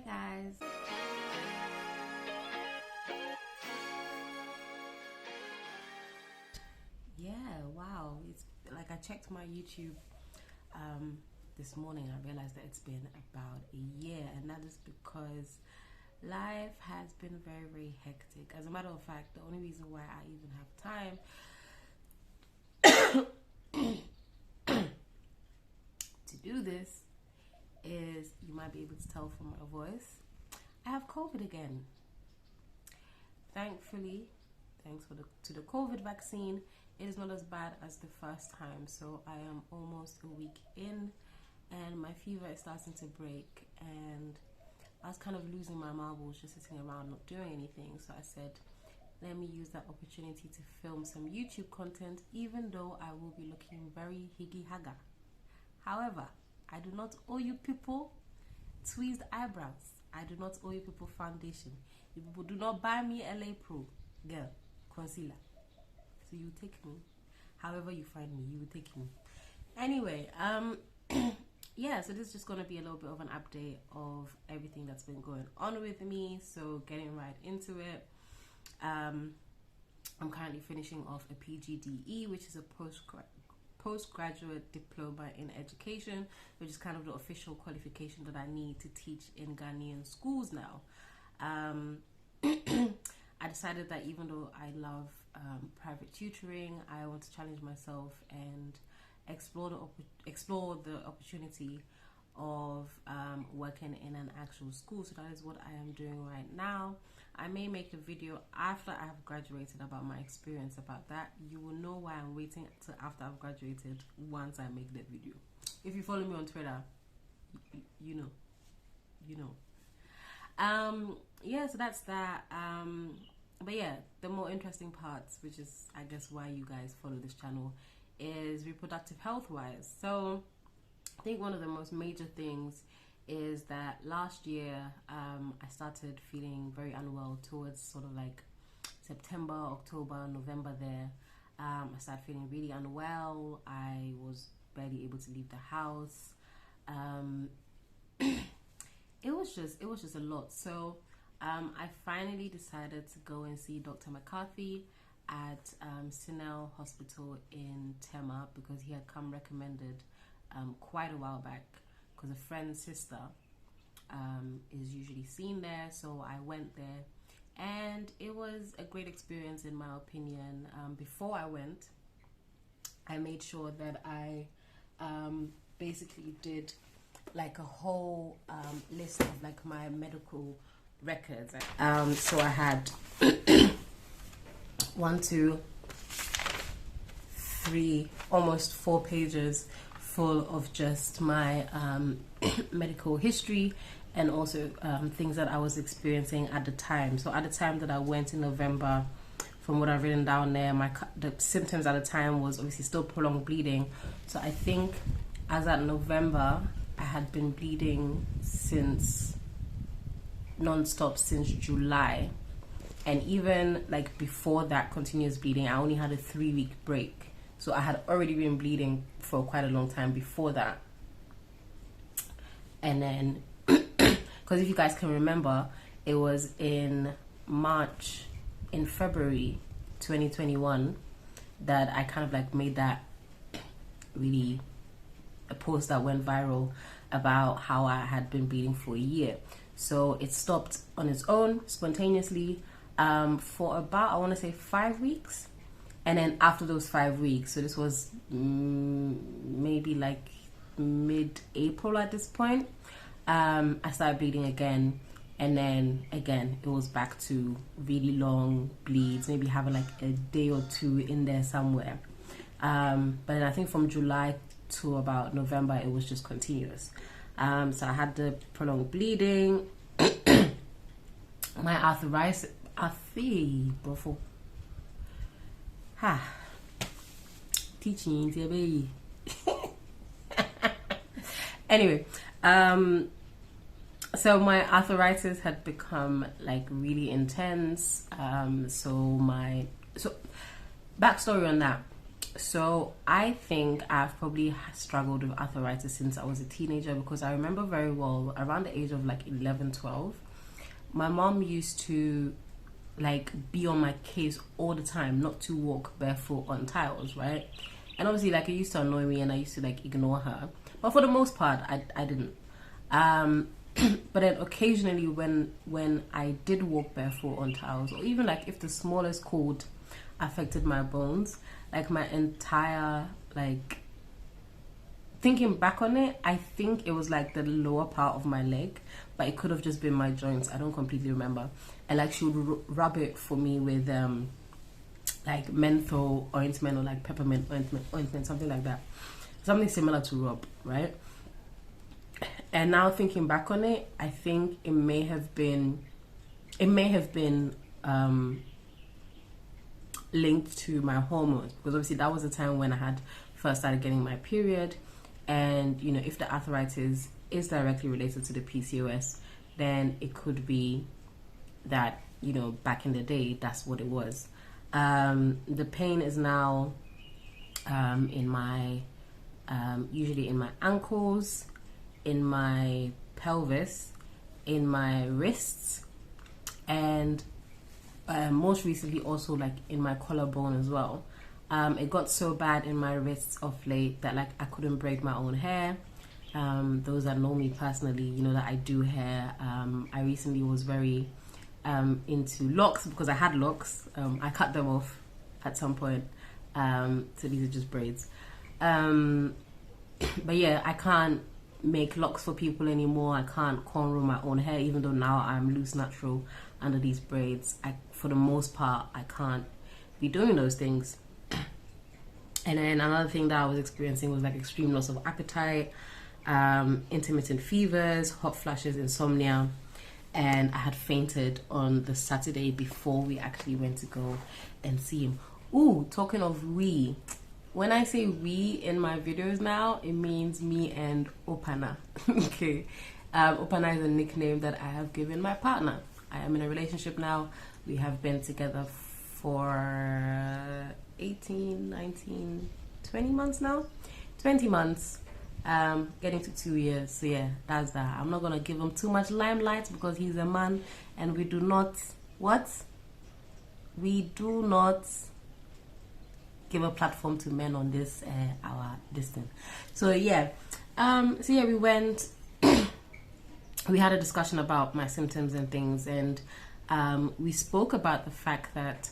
guys. Yeah, wow. It's like I checked my YouTube this morning. I realized that it's been about a year, and that is because life has been very, very hectic. As a matter of fact, the only reason why I even have time to do this is, you might be able to tell from my voice, I have COVID again. Thankfully, thanks to the COVID vaccine, it is not as bad as the first time. So I am almost a week in, and my fever is starting to break, and I was kind of losing my marbles just sitting around not doing anything. So I said, let me use that opportunity to film some YouTube content, even though I will be looking very higgy haga. However, I do not owe you people tweezed eyebrows. I do not owe you people foundation. You people do not buy me LA Pro, girl, concealer. So you take me. However you find me, you will take me. Anyway, yeah, so this is just going to be a little bit of an update of everything that's been going on with me. So getting right into it. I'm currently finishing off a PGDE, which is a postgraduate diploma in education, which is kind of the official qualification that I need to teach in Ghanaian schools now. I decided that even though I love private tutoring, I want to challenge myself and explore the opportunity of working in an actual school. So that is what I am doing right now. I may make a video after I have graduated about my experience about that. You will know why I'm waiting till after I've graduated once I make that video. If you follow me on Twitter, you know. Yeah, so that's that. But yeah, the more interesting parts, which is I guess why you guys follow this channel, is reproductive health wise. So I think one of the most major things is that last year I started feeling very unwell towards sort of like September, October, November there. I started feeling really unwell. I was barely able to leave the house. It was just a lot. So I finally decided to go and see Dr. McCarthy at Sinel Hospital in Tema, because he had come recommended quite a while back, because a friend's sister is usually seen there. So I went there, and it was a great experience in my opinion. Before I went, I made sure that I basically did like a whole list of like my medical records. So I had 1, 2, 3, almost 4 pages full of just my medical history, and also things that I was experiencing at the time. So at the time that I went in November, from what I've written down there, the symptoms at the time was obviously still prolonged bleeding. So I think as at November, I had been bleeding since non-stop since July, and even like before that continuous bleeding, I only had a 3-week break. So I had already been bleeding for quite a long time before that. And then because if you guys can remember, it was in February 2021 that I kind of like made that really a post that went viral about how I had been bleeding for a year. So it stopped on its own spontaneously for about, I want to say 5 weeks. And then after those 5 weeks, so this was maybe like mid-April at this point, I started bleeding again. And then again, it was back to really long bleeds, maybe having like a day or 2 in there somewhere. But then I think from July to about November, it was just continuous. So I had the prolonged bleeding, my arthritis, teaching baby. Anyway, so my arthritis had become like really intense. So backstory on that. So I think I've probably struggled with arthritis since I was a teenager, because I remember very well around the age of like 11, 12, my mom used to like be on my case all the time not to walk barefoot on tiles, right? And obviously like it used to annoy me and I used to like ignore her, but for the most part I didn't. But then occasionally when I did walk barefoot on tiles, or even like if the smallest cord affected my bones, like my entire, like, thinking back on it, I think it was like the lower part of my leg, but it could have just been my joints. I don't completely remember. And like she would rub it for me with like menthol ointment or like peppermint ointment, something like that, something similar to rub, right? And now thinking back on it, I think it may have been linked to my hormones, because obviously that was the time when I had first started getting my period. And you know, if the arthritis is directly related to the PCOS, then it could be that, you know, back in the day that's what it was. The pain is now in my usually in my ankles, in my pelvis, in my wrists, and most recently also like in my collarbone as well. It got so bad in my wrists of late that like I couldn't braid my own hair. Those that know me personally, you know that I do hair. I recently was very into locks, because I had locks. I cut them off at some point, so these are just braids. But yeah, I can't make locks for people anymore. I can't cornrow my own hair, even though now I'm loose natural under these braids. For the most part, I can't be doing those things. And then another thing that I was experiencing was like extreme loss of appetite, intermittent fevers, hot flashes, insomnia, and I had fainted on the Saturday before we actually went to go and see him. Ooh, talking of we, when I say we in my videos now, it means me and Opana. Okay, Opana is a nickname that I have given my partner. I am in a relationship now. We have been together for 18, 19, 20 months now. 20 months, getting to 2 years. So yeah, that's that. I'm not going to give him too much limelight because he's a man and we do not, we do not give a platform to men on this, our distance. So yeah, we went, we had a discussion about my symptoms and things, and we spoke about the fact that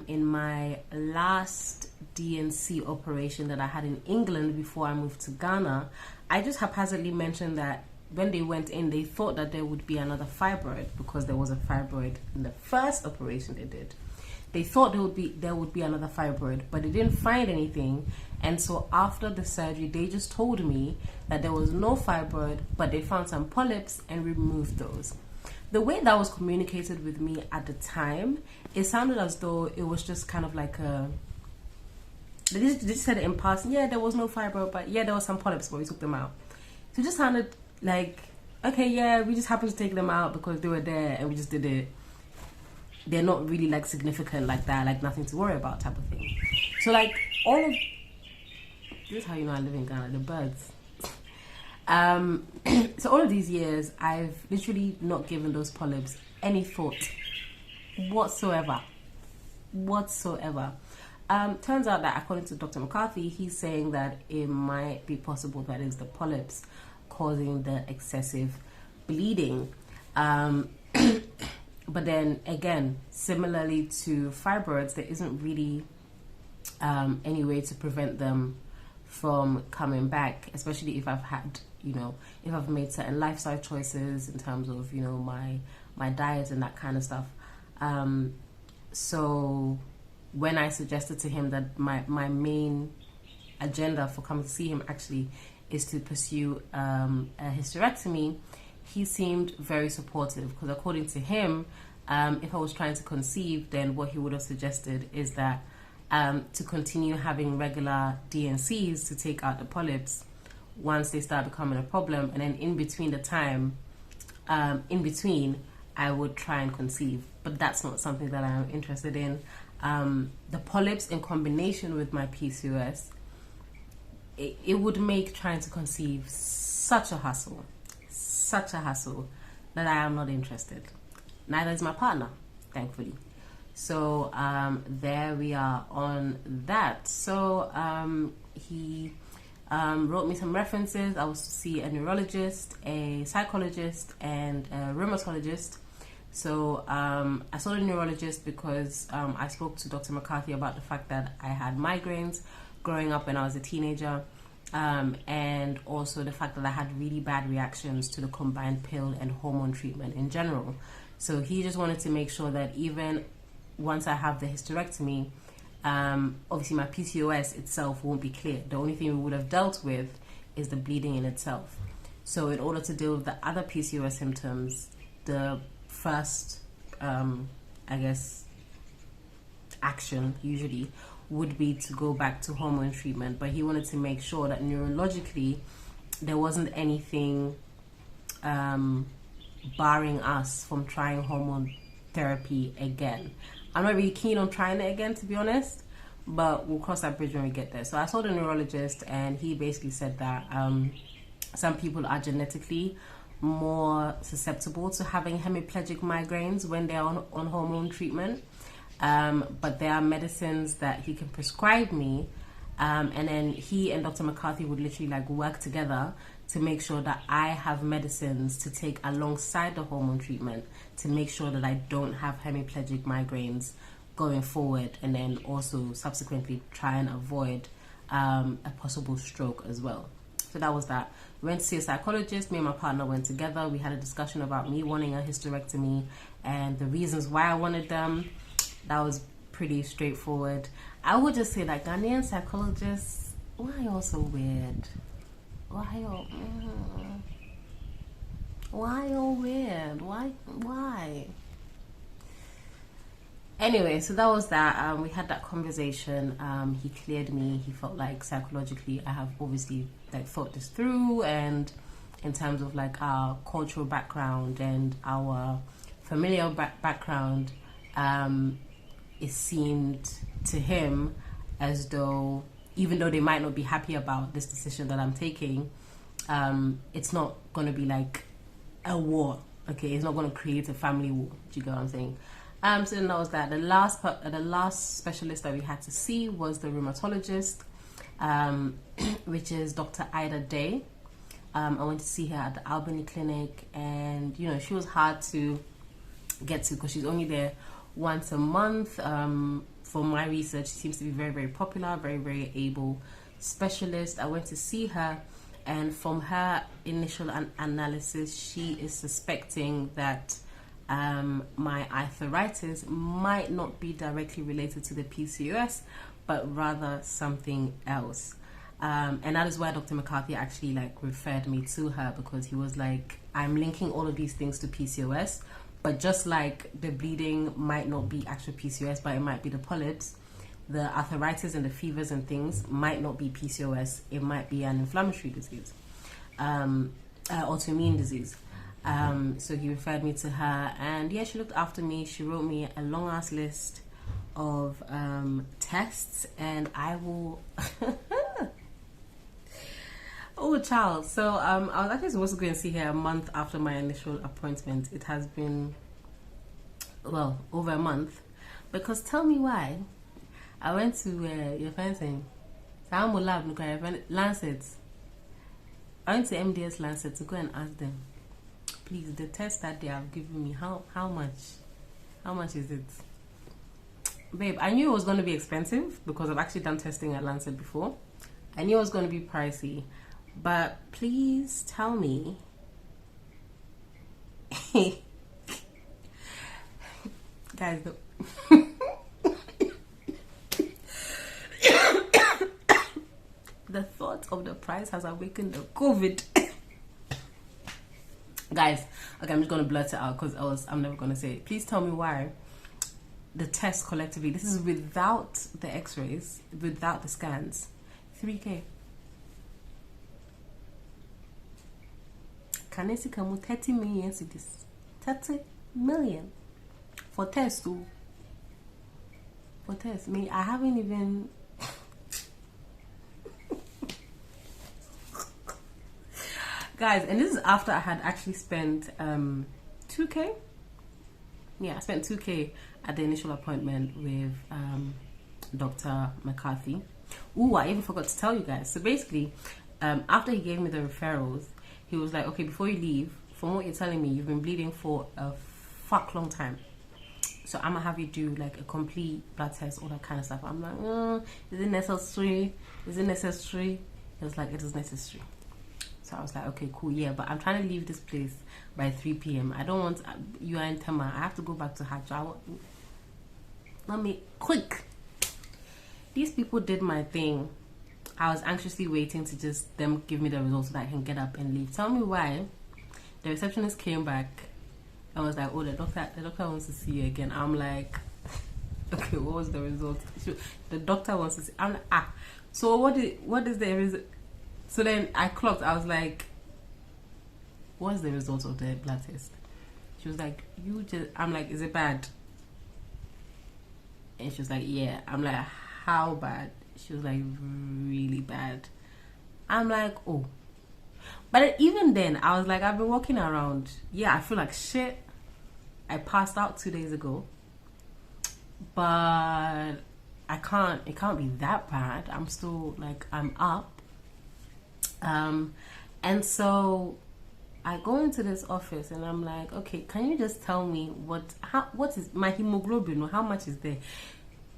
in my last DNC operation that I had in England before I moved to Ghana, I just haphazardly mentioned that when they went in, they thought that there would be another fibroid because there was a fibroid in the first operation they did. They thought there would be another fibroid, but they didn't find anything. And so after the surgery, they just told me that there was no fibroid, but they found some polyps and removed those. The way that was communicated with me at the time, it sounded as though it was just kind of like they just said it in passing. Yeah, there was no fibroid, but yeah, there was some polyps, but we took them out. So it just sounded like, okay, yeah, we just happened to take them out because they were there and we just did it. They're not really like significant like that, like nothing to worry about type of thing. So like this is how you know I live in Ghana, the birds. So all of these years, I've literally not given those polyps any thought whatsoever. Turns out that according to Dr. McCarthy, he's saying that it might be possible that it's the polyps causing the excessive bleeding. But then again, similarly to fibroids, there isn't really any way to prevent them from coming back, especially if I've had, if I've made certain lifestyle choices in terms of, my diet and that kind of stuff. So when I suggested to him that my main agenda for coming to see him actually is to pursue a hysterectomy, he seemed very supportive, because according to him, if I was trying to conceive, then what he would have suggested is that to continue having regular DNCs to take out the polyps once they start becoming a problem, and then in between I would try and conceive. But that's not something that I'm interested in. the polyps in combination with my PCOS, it would make trying to conceive such a hassle that I am not interested. Neither is my partner, thankfully. So there we are on that. So he wrote me some references. I was to see a neurologist, a psychologist, and a rheumatologist. So I saw the neurologist because I spoke to Dr. McCarthy about the fact that I had migraines growing up when I was a teenager, and also the fact that I had really bad reactions to the combined pill and hormone treatment in general. So he just wanted to make sure that even once I have the hysterectomy, obviously my PCOS itself won't be clear. The only thing we would have dealt with is the bleeding in itself. So in order to deal with the other PCOS symptoms, the first, action usually would be to go back to hormone treatment. But he wanted to make sure that neurologically there wasn't anything barring us from trying hormone therapy again. I'm not really keen on trying it again, to be honest, but we'll cross that bridge when we get there. So I saw the neurologist, and he basically said that some people are genetically more susceptible to having hemiplegic migraines when they're on hormone treatment, but there are medicines that he can prescribe me, and then he and Dr. McCarthy would literally work together to make sure that I have medicines to take alongside the hormone treatment to make sure that I don't have hemiplegic migraines going forward, and then also subsequently try and avoid a possible stroke as well. So that was that. We went to see a psychologist. Me and my partner went together. We had a discussion about me wanting a hysterectomy and the reasons why I wanted them. That was pretty straightforward. I would just say that Ghanaian psychologists, why are you so weird? Why you weird? Why? Anyway, so that was that. We had that conversation. He cleared me. He felt like psychologically I have obviously thought this through, and in terms of our cultural background and our familial background, it seemed to him as though, even though they might not be happy about this decision that I'm taking, it's not going to be a war. Okay, it's not going to create a family war. Do you get what I'm saying? So then that was that. The last specialist that we had to see was the rheumatologist, which is Dr. Ida Day. I went to see her at the Albany Clinic, and she was hard to get to because she's only there once a month. For my research, she seems to be very, very popular, very, very able specialist. I went to see her, and from her initial analysis, she is suspecting that my arthritis might not be directly related to the PCOS, but rather something else. And that is why Dr. McCarthy actually referred me to her, because he was like, I'm linking all of these things to PCOS, but just like the bleeding might not be actual PCOS, but it might be the polyps, the arthritis and the fevers and things might not be PCOS. It might be an inflammatory disease, autoimmune disease. So he referred me to her, and yeah, she looked after me. She wrote me a long ass list of tests, and I will oh child. So I was actually supposed to go and see her a month after my initial appointment. It has been over a month, because tell me why. I went to your fencing Lancet. I went to MDS Lancet to go and ask them, please, the test that they have given me, how much is it? Babe, I knew it was going to be expensive because I've actually done testing at Lancet before. I knew it was going to be pricey, but please tell me guys, the thought of the price has awakened the COVID. Guys, okay, I'm just gonna blurt it out because I'm never gonna say it. Please tell me why the tests collectively, this is without the x-rays, without the scans, 3K. Can I see 30 million cities? 30 million for tests too. for tests. Me, I haven't even. Guys, and this is after I had actually spent 2K. Yeah, I spent 2K at the initial appointment with Dr. McCarthy. Ooh, I even forgot to tell you guys. So basically, after he gave me the referrals, he was like, okay, before you leave, from what you're telling me, you've been bleeding for a fuck long time. So I'm gonna have you do like a complete blood test, all that kind of stuff. I'm like, is it necessary? Is it necessary? He was like, it is necessary. So I was like, okay, cool, yeah, but I'm trying to leave this place by 3 p.m. I don't want, you are in Tema, I have to go back to Hajj. Let me, quick. These people did my thing. I was anxiously waiting to just them give me the results so that I can get up and leave. Tell me why. The receptionist came back and was like, oh, the doctor wants to see you again. I'm like, okay, what was the result? The doctor wants to see. I'm like, so what is the result? So then I clocked. I was like, what's the result of the blood test? She was like, I'm like, is it bad? And she was like, yeah. I'm like, how bad? She was like, really bad. I'm like, oh. But even then, I was like, I've been walking around. Yeah, I feel like shit. I passed out 2 days ago. But it can't be that bad. I'm still like, I'm up. And so I go into this office and I'm like, okay, can you just tell me what is my hemoglobin, or how much is there?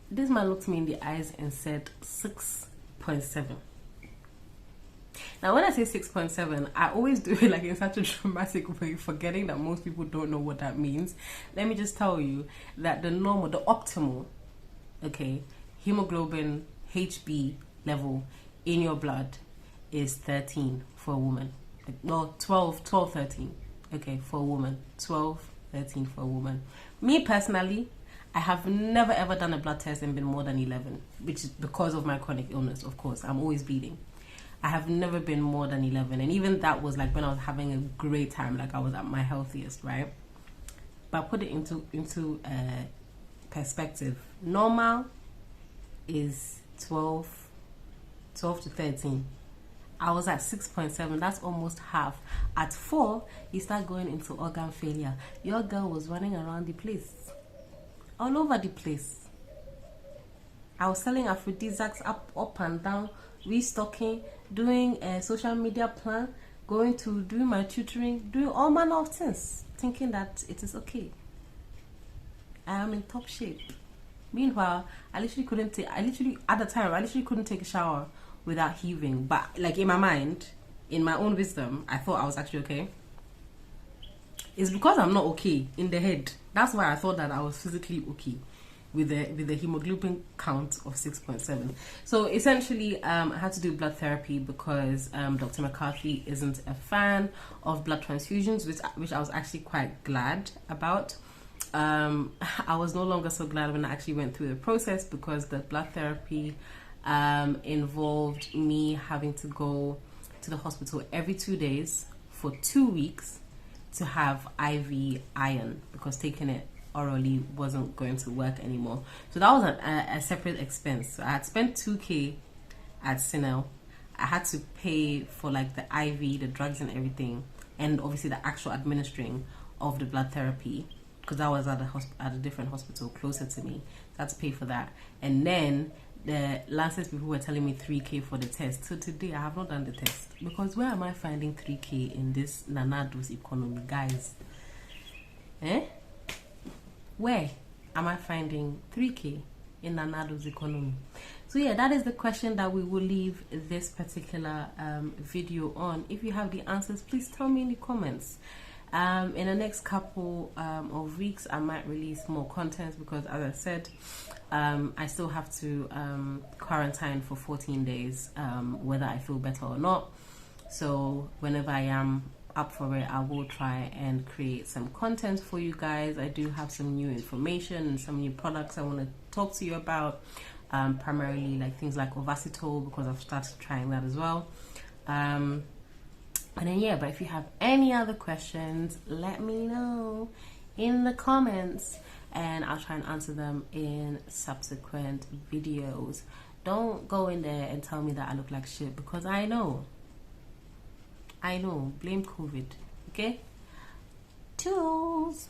This man looked me in the eyes and said 6.7. Now when I say 6.7, I always do it like in such a dramatic way, forgetting that most people don't know what that means. Let me just tell you that the optimal, okay, hemoglobin HB level in your blood is 13 for a woman. No, 12, 13. Okay, for a woman. 12, 13 for a woman. Me personally, I have never ever done a blood test and been more than 11, which is because of my chronic illness, of course. I'm always bleeding. I have never been more than 11. And even that was like when I was having a great time, like I was at my healthiest, right? But put it into perspective. Normal is 12 to 13. I was at 6.7. That's almost half. At 4, you start going into organ failure. Your girl was running around the place, all over the place. I was selling aphrodisiacs up and down, restocking, doing a social media plan, going to do my tutoring, doing all manner of things, thinking that it is okay. I am in top shape. Meanwhile, at the time I literally couldn't take a shower without heaving. But like in my mind, in my own wisdom, I thought I was actually okay. It's because I'm not okay in the head. That's why I thought that I was physically okay with the hemoglobin count of 6.7. So essentially, I had to do blood therapy because Dr. McCarthy isn't a fan of blood transfusions, which I was actually quite glad about. I was no longer so glad when I actually went through the process, because the blood therapy involved me having to go to the hospital every 2 days for 2 weeks to have IV iron, because taking it orally wasn't going to work anymore. So that was a separate expense. So I had spent 2K at Sinel. I had to pay for like the IV, the drugs and everything, and obviously the actual administering of the blood therapy, because I was at a different hospital closer to me. So I had to pay for that. And then the Lancet people were telling me 3K for the test. So today I have not done the test, because where am I finding 3K in this Nanado's economy, guys? Where am I finding 3K in Nanado's economy? So yeah, that is the question that we will leave this particular video on. If you have the answers, please tell me in the comments. In the next couple of weeks, I might release more content, because as I said, I still have to quarantine for 14 days, whether I feel better or not. So whenever I am up for it, I will try and create some content for you guys. I do have some new information and some new products I want to talk to you about, primarily like things like Ovacitol, because I've started trying that as well. And then yeah, but if you have any other questions, let me know in the comments. and I'll try and answer them in subsequent videos. Don't go in there and tell me that I look like shit, because I know. Blame COVID. Okay? Toodles.